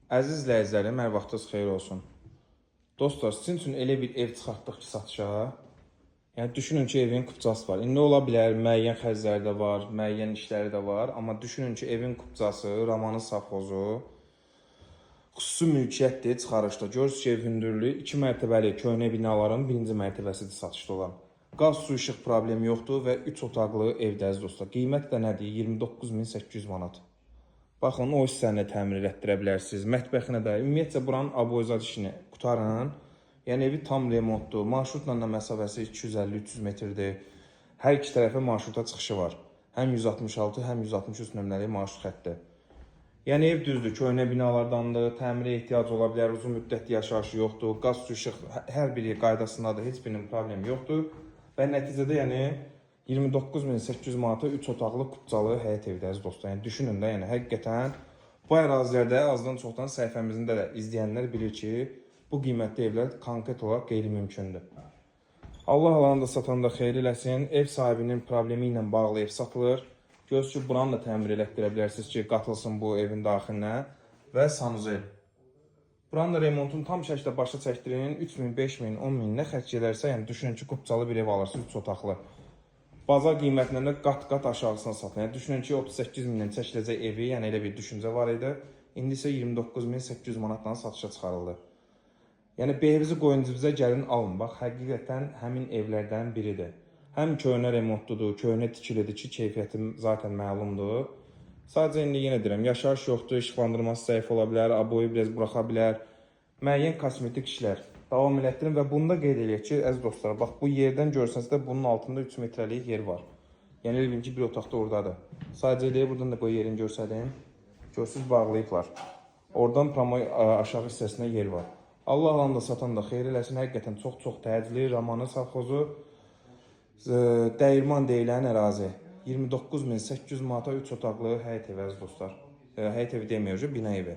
Əziz izləyicilərim, hər vaxtınız xeyir olsun. Dostlar, sizin üçün elə bir ev çıxartdıq ki, satışa. Yəni düşünün ki, evin kupçası var. İndi ola bilər, müəyyən xərcləri də var, müəyyən işləri də var, amma düşünün ki, evin kupçası, romanın safxozu, xüsusi mülkiyyətdir çıxarışda. Görürsünüz ki, ev hündürlüyü 2 mərtəbəli köhnə binaların birinci mərtəbəsidir satışda olan. Qaz, su, işıq problemi yoxdur və 3 otaqlı evdəyiz dostlar. Qiymət də nədir? 29.800 manat. Baxın, o hissəni təmir etdirə bilərsiniz. Mətbəxinə də, ümumiyyətcə buranın aboyzat işini qutarın. Yəni evi tam remontdur. Marşrutla da məsafəsi 250-300 metrdir. Hər iki tərəfə marşruta çıxışı var. Həm 166, həm 163 nömrəli marşrut xətti. Yəni ev düzdür, köhnə binalardandır, təmirə ehtiyac ola bilər, uzun müddət yaşayışı yoxdur, qaz, su, işıq hər biri qaydasındadır, heç birinin problemi yoxdur. Və nəticədə yəni 29.800 manata 3 otaqlı kupçalı həyət evdəyiz dostlar. Yəni düşünün də, yəni həqiqətən bu ərazilərdə azdan çoxdan səhifəmizdə də izləyənlər bilir ki, bu qiymətli evlər konkret olaraq qeyri-mümkündür. Allah alanı da satan da xeyir eləsin. Ev sahibinin problemi ilə bağlı ev satılır. Görürsünüz ki, buranı da təmir elətdirə bilərsiniz ki, qatılsın bu evin daxilinə və sanuzel. Buranın da remontunu tam şəkildə başa çəkdirin. 3000, 5000, 10000 nə xərc edərsə, yəni düşünün ki, kupçalı bir ev alırsınız 3 otaqlı. Bazar qiymətindən də qat-qat aşağısına satın. Yəni düşünün ki, 38 mindən çəkiləcək evi, yəni elə bir düşüncə var idi. İndi isə 29.800 manatdan satışa çıxarıldı. Yəni beyivizi qoyun cibizə gəlin alın. Bax, həqiqətən həmin evlərdən biridir. Həm köhnə remontludur, köhnə tikilidir ki, keyfiyyəti zaten məlumdur. Sadəcə indi yenə deyirəm, yaşayış yoxdur, işıqlandırması zəif ola bilər, aboyu biraz buraxa bilər. Müəyyən kosmetik işlər davam elətdirin və bunu da qeyd edək ki, əziz dostlar, bax bu yerdən görsəniz də bunun altında 3 metrəlik yer var. Yəni elə bilin ki, bir otaqda oradadır. Sadəcə elə buradan da qoy yerini görsədim. Görsünüz bağlayıblar. Oradan promoy aşağı hissəsinə yer var. Allah alanı da satan da xeyir eləsin. Həqiqətən çox təcili, romanı, safxozu, dəyirman deyilən ərazi. 29.800 manata 3 otaqlı həyət evi əziz dostlar. Həyət evi demiyoruz, bina evi.